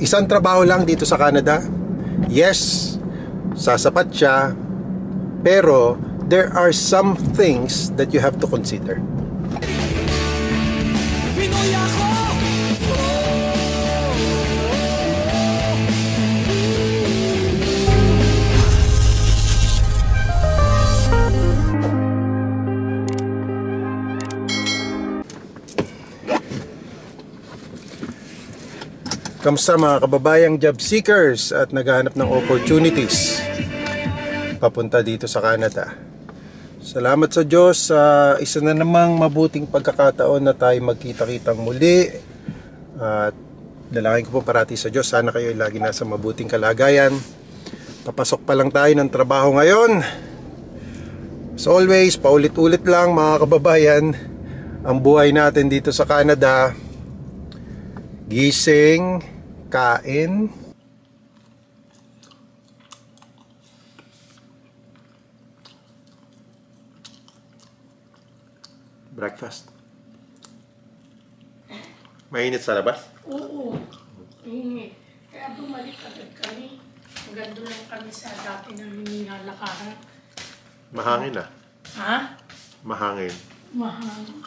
isang trabaho lang dito sa Canada. Yes, sasapat siya, pero there are some things that you have to consider. Pinoy ako! Kamusta mga kababayang job seekers at naghahanap ng opportunities papunta dito sa Canada? Salamat sa Diyos sa isa na namang mabuting pagkakataon na tayo magkita-kitang muli. At dalangin ko po parati sa Diyos, sana kayo lagi nasa mabuting kalagayan. Papasok pa lang tayo ng trabaho ngayon. As always, paulit-ulit lang mga kababayan, ang buhay natin dito sa Canada. Gising, kain, breakfast. Mainit sa labas? Oo, mainit. Kaya bumalik agad kami. Maganda lang kami sa dati na nilalakaran. Mahangin ah. Ha? Mahangin. Mahangin.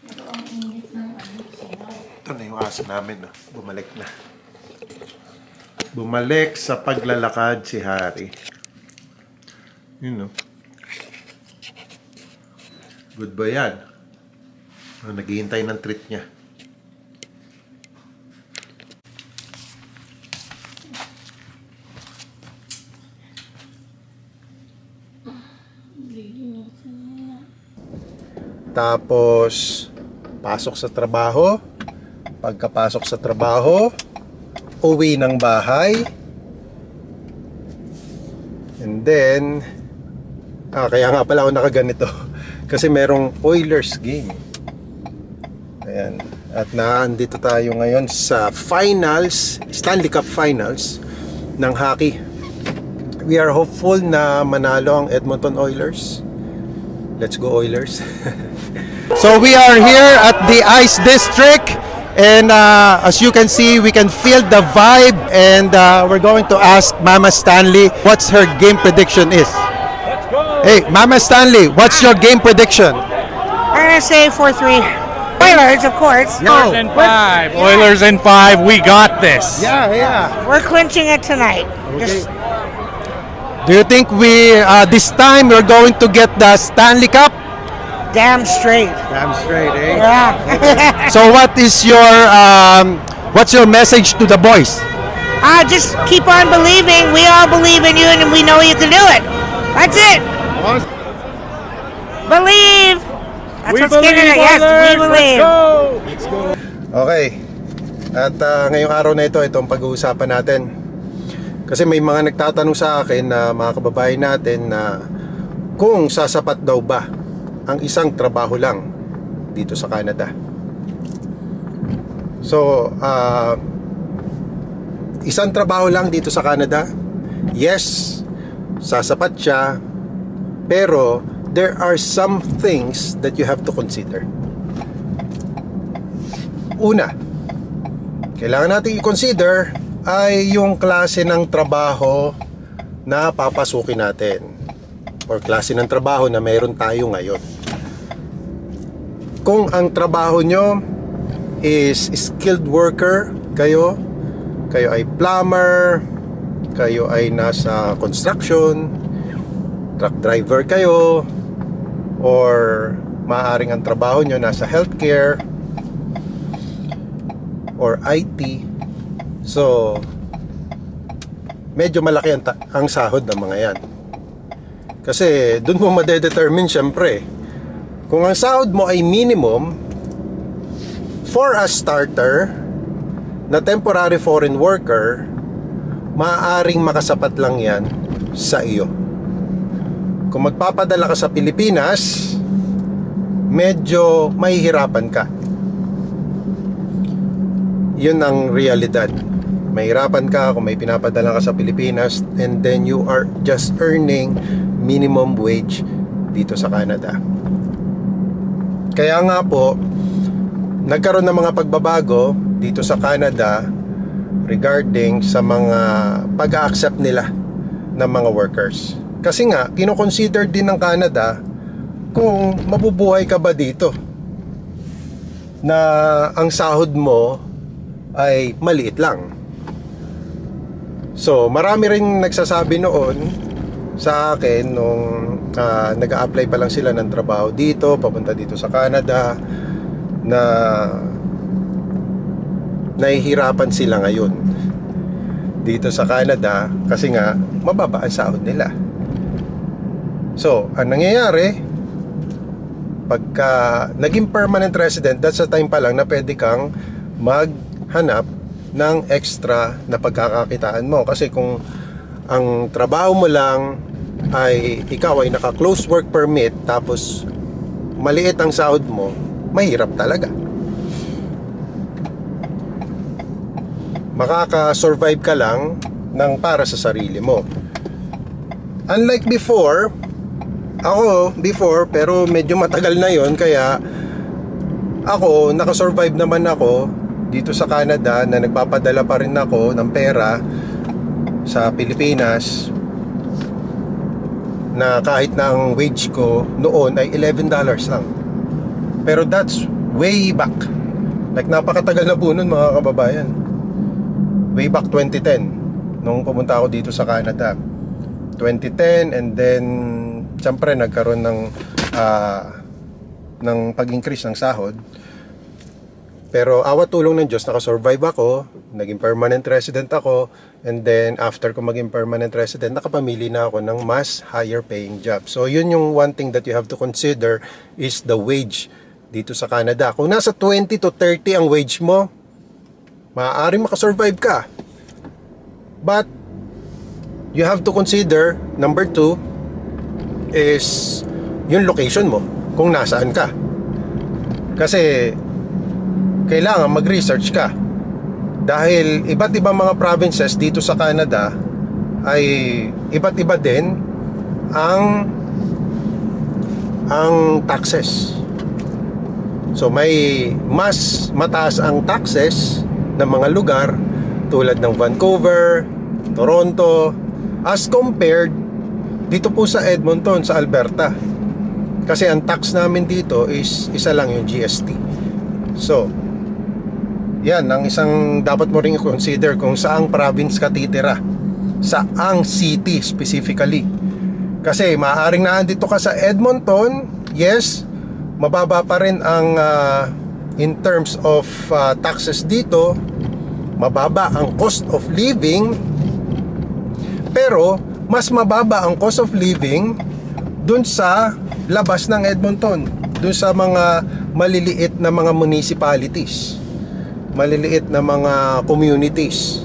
Pero ang init ng sinaw. Ito na yung aso namin, no? Bumalik na. Bumalik sa paglalakad si Harry. Yun, no? Good ba yan? Naghihintay ng treat niya. Tapos pasok sa trabaho. Pagkapasok sa trabaho, uwi ng bahay. And then kaya nga pala ako nakaganito kasi merong Oilers game. Ayan. At naandito tayo ngayon sa finals, Stanley Cup Finals ng hockey. We are hopeful na manalo ang Edmonton Oilers. Let's go Oilers. So we are here at the Ice District, and as you can see, we can feel the vibe, and we're going to ask Mama Stanley what's her game prediction is. Let's go! Hey, Mama Stanley, what's your game prediction? I'm gonna say 4-3. Oilers, of course. Oilers in 5. Oilers in 5. We got this. Yeah. We're clinching it tonight. Okay. Do you think this time we're going to get the Stanley Cup? Damn straight. Damn straight, eh? Yeah. So what is your what's your message to the boys? Just keep on believing. We all believe in you, and we know you can do it. That's it. Believe. That's We what's getting believe, it. Yes, we Oilers. believe. Let's go! Okay. At ngayong araw na ito, itong pag-uusapan natin. Kasi may mga nagtatanong sa akin na mga kababayan natin na kung sasapat daw ba ang isang trabaho lang dito sa Canada. So, isang trabaho lang dito sa Canada. Yes, sasapat siya, pero there are some things that you have to consider. Una, kailangan natin i-consider ay yung klase ng trabaho na papasukin natin, or klase ng trabaho na meron tayo ngayon. Kung ang trabaho nyo is skilled worker, kayo ay plumber, kayo ay nasa construction, truck driver kayo, or maaaring ang trabaho nyo nasa healthcare or IT, so medyo malaki ang sahod ng mga yan. Kasi dun mo madedetermine syempre. Kung ang sahod mo ay minimum, for a starter na temporary foreign worker, maaaring makasapat lang yan sa iyo. Kung magpapadala ka sa Pilipinas, medyo mahihirapan ka. Yun ang realidad. Mahirapan ka kung may pinapadala ka sa Pilipinas and then you are just earning minimum wage dito sa Canada. Kaya nga po, nagkaroon ng mga pagbabago dito sa Canada regarding sa mga pag-a-accept nila ng mga workers. Kasi nga, kinoconsider din ng Canada kung mabubuhay ka ba dito, na ang sahod mo ay maliit lang. So, marami rin nagsasabi noon sa akin nung nag-a-apply pa lang sila ng trabaho dito, papunta dito sa Canada, na nahihirapan sila ngayon dito sa Canada kasi nga mababa ang sahod nila. So, ang nangyayari, pagka naging permanent resident, that's the time pa lang na pwede kang maghanap ng extra na pagkakakitaan mo. Kasi kung ang trabaho mo lang ay ikaw ay naka-close work permit tapos maliit ang sahod mo, mahirap talaga. Makaka-survive ka lang ng para sa sarili mo. Unlike before, pero medyo matagal na yon, kaya ako, nakasurvive naman ako dito sa Canada na nagpapadala pa rin ako ng pera sa Pilipinas, na kahit na ang wage ko noon ay $11 lang. Pero that's way back. Like napakatagal na po nun, mga kababayan. Way back 2010 nung pumunta ako dito sa Canada. 2010, and then siyempre nagkaroon ng pag-increase ng sahod. Pero awat tulong ng Diyos, nakasurvive ako, naging permanent resident ako, and then after ko maging permanent resident, nakapamili na ako ng mas higher paying job. So yun yung one thing that you have to consider is the wage dito sa Canada. Kung nasa 20 to 30 ang wage mo, maaaring makasurvive ka. But you have to consider, number 2 is yung location mo, kung nasaan ka. Kasi kailangan mag-research ka, dahil iba't ibang mga provinces dito sa Canada ay iba't iba din ang taxes. So may mas mataas ang taxes ng mga lugar tulad ng Vancouver, Toronto, as compared dito po sa Edmonton, sa Alberta. Kasi ang tax namin dito is isa lang, yung GST. So yan ang isang dapat mo ring i-consider kung saang province ka titira, saang city specifically. Kasi maaaring naandito ka sa Edmonton, yes, mababa pa rin ang in terms of taxes dito, mababa ang cost of living, pero mas mababa ang cost of living dun sa labas ng Edmonton, dun sa mga maliliit na mga municipalities, maliliit na mga communities,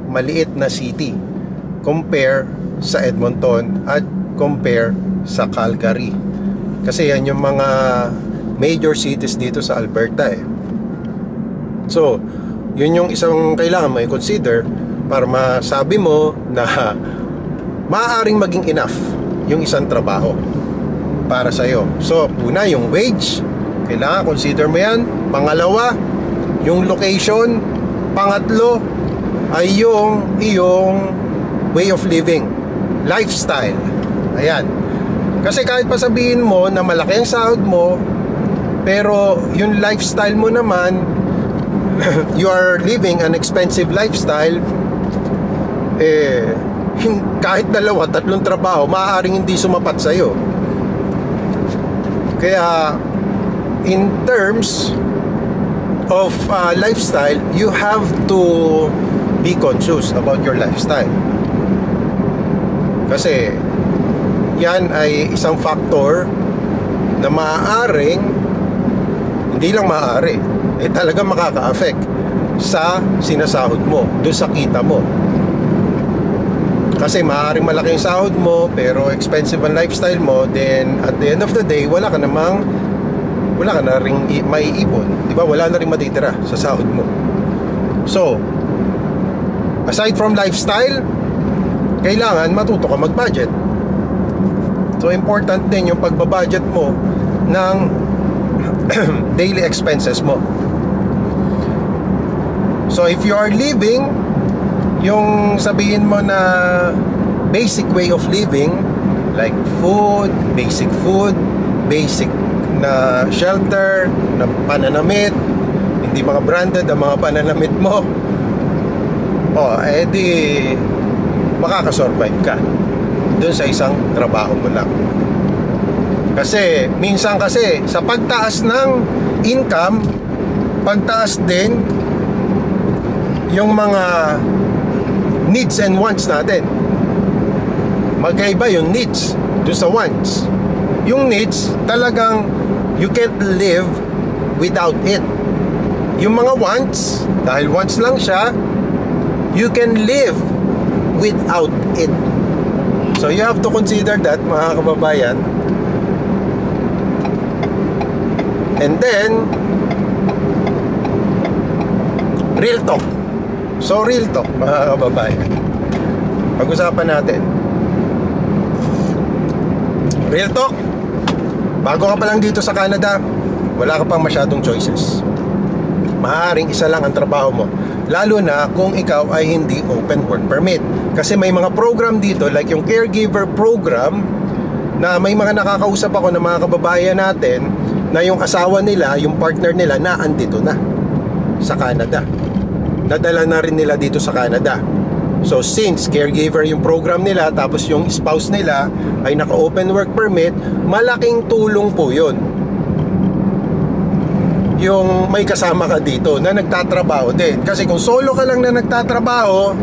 maliit na city, compare sa Edmonton at compare sa Calgary. Kasi yan yung mga major cities dito sa Alberta eh. So yun yung isang kailangan mo i-consider para masabi mo na maaaring maging enough yung isang trabaho para sa'yo. So una, yung wage, kailangan consider mo yan. Pangalawa, yung location. Pangatlo ay yung iyong way of living, lifestyle. Ayan. Kasi kahit pa sabihin mo na malaki ang sahod mo, pero yung lifestyle mo naman, you are living an expensive lifestyle, kahit 2, 3 trabaho, maaaring hindi sumapat sa'yo. Kaya in terms of lifestyle, you have to be conscious about your lifestyle. Kasi yan ay isang factor na maaaring, hindi lang maaari, talagang makaka-affect sa sinasahod mo, doon sa kita mo. Kasi maaaring malaki yung sahod mo pero expensive ang lifestyle mo, then at the end of the day, wala ka na ring maiipon, di ba? Wala na ring matitira sa sahod mo. So aside from lifestyle, kailangan matuto ka mag-budget. So important din yung pagbabudget mo ng daily expenses mo. So if you are living yung sabihin mo na basic way of living, like food, basic na shelter, na pananamit, hindi mga branded ang mga pananamit mo, edi makakasurvive ka dun sa isang trabaho mo lang. Kasi minsan kasi sa pagtaas ng income, pagtaas din yung mga needs and wants natin. Magkaiba yung needs doon sa wants. Yung needs, talagang you can't live without it. Yung mga wants, dahil wants lang siya, you can live without it. So you have to consider that, mga kababayan. And then real talk. So real talk, mga kababayan, pag-usapan natin. Real talk, bago ka pa lang dito sa Canada, wala ka pang masyadong choices. Maaaring isa lang ang trabaho mo, lalo na kung ikaw ay hindi open work permit. Kasi may mga program dito, like yung caregiver program, na may mga nakakausap ako ng mga kababayan natin na yung asawa nila, yung partner nila, naandito na sa Canada. Nadala na rin nila dito sa Canada. So since caregiver yung program nila, tapos yung spouse nila ay naka-open work permit, malaking tulong po yun. Yung may kasama ka dito na nagtatrabaho din. Kasi kung solo ka lang na nagtatrabaho,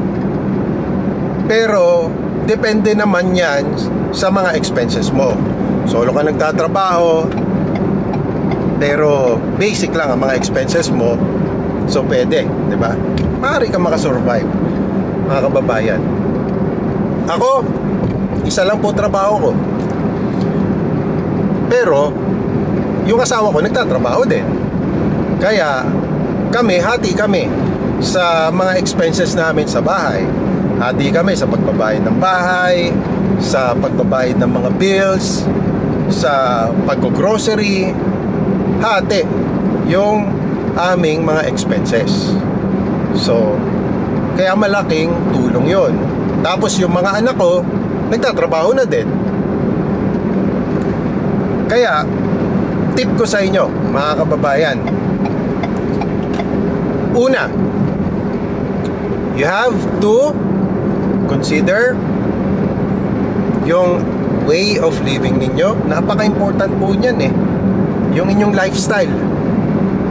pero depende naman yan sa mga expenses mo. Solo ka nagtatrabaho, pero basic lang ang mga expenses mo, so pwede, di ba? Maaari ka makasurvive, mga kababayan. Ako, isa lang po trabaho ko, pero yung asawa ko nagtatrabaho din. Kaya hati kami sa mga expenses namin sa bahay. Hati kami sa pagbabayad ng bahay, sa pagbabayad ng mga bills, sa pag-grocery. Hati yung aming mga expenses. So kaya malaking tulong yon. Tapos yung mga anak ko nagtatrabaho na din. Kaya tip ko sa inyo, mga kababayan, una, you have to consider yung way of living ninyo. Napaka-important po niyan eh. Yung inyong lifestyle,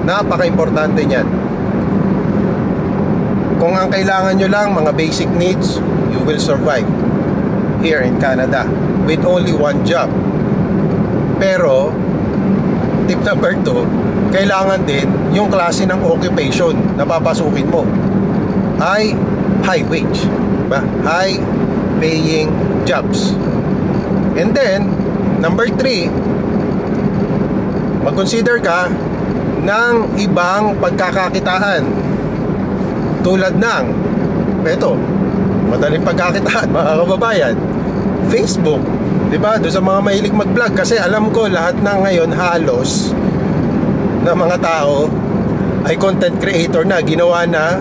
napaka-importante niyan. Kung ang kailangan nyo lang mga basic needs, you will survive here in Canada with only one job. Pero tip number 2, kailangan din yung klase ng occupation na papasukin mo ay high wage, diba? High paying jobs. And then number 3, mag-consider ka ng ibang pagkakakitaan. Tulad ng madaling pagkakitaan, mga kababayan, Facebook, diba? Doon sa mga mahilig mag-vlog. Kasi alam ko lahat na ngayon halos na mga tao ay content creator na, ginawa na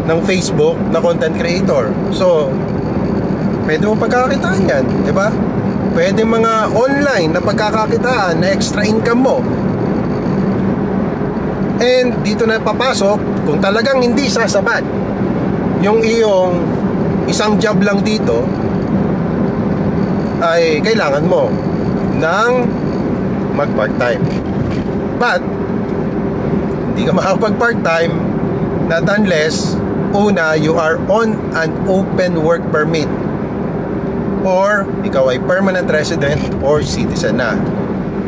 ng Facebook na content creator. So pwede mo pagkakakitaan yan, diba? Pwede mga online na pagkakakitaan na extra income mo. And dito na papasok, kung talagang hindi sasabat yung iyong isang job lang dito, ay kailangan mo ng mag part-time. But hindi ka makapag part-time not unless una, you are on an open work permit, or ikaw ay permanent resident or citizen na.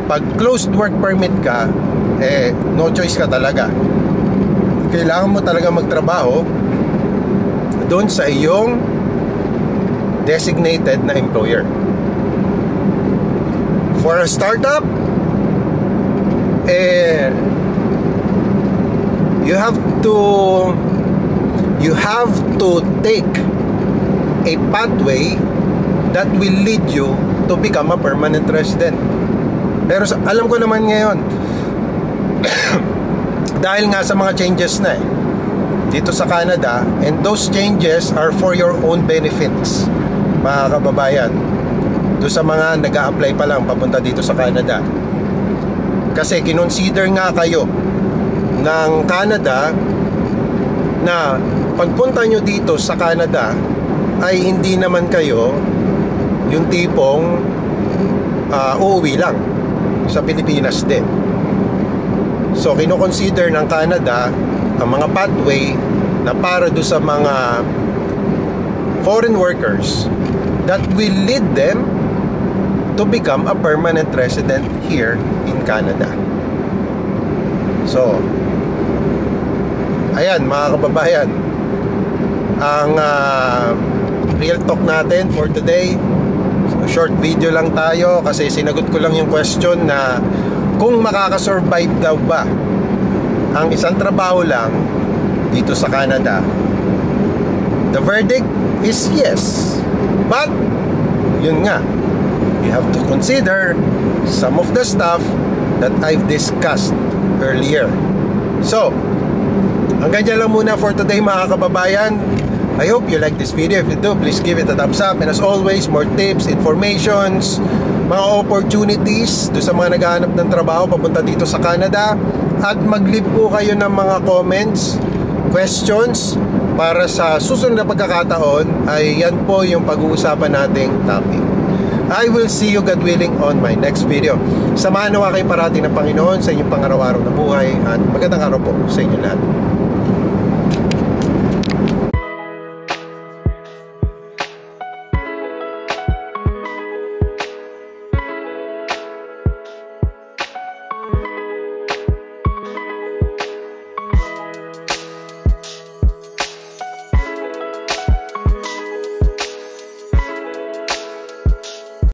Pag closed work permit ka, no choice ka talaga. Kailangan mo talaga magtrabaho doon sa iyong designated na employer. For a startup, you have to take a pathway that will lead you to become a permanent resident. Pero alam ko naman ngayon, dahil nga sa mga changes na dito sa Canada, and those changes are for your own benefits, mga kababayan. Doon sa mga nag-a-apply pa lang papunta dito sa Canada. Kasi kinonsider nga kayo ng Canada na pagpunta nyo dito sa Canada ay hindi naman kayo yung tipong uuwi lang sa Pilipinas din. So kinoconsider ng Canada ang mga pathway na para do sa mga foreign workers that will lead them to become a permanent resident here in Canada. So ayan mga kababayan, ang real talk natin for today. So, short video lang tayo kasi sinagot ko lang yung question na kung makakasurvive daw ba ang isang trabaho lang dito sa Canada. The verdict is yes. But yun nga, you have to consider some of the stuff that I've discussed earlier. So hanggang dyan lang muna for today mga kababayan. I hope you like this video. If you do, please give it a thumbs up. And as always, more tips, informations, mga opportunities do sa mga naghahanap ng trabaho papunta dito sa Canada. At mag-leave po kayo ng mga comments, questions, para sa susunod na pagkakataon ay yan po yung pag-uusapan nating topic. I will see you, God willing, on my next video. Samahan nawa kayo parati ng Panginoon sa inyong pang-araw-araw na buhay at magandang araw po sa inyo lahat.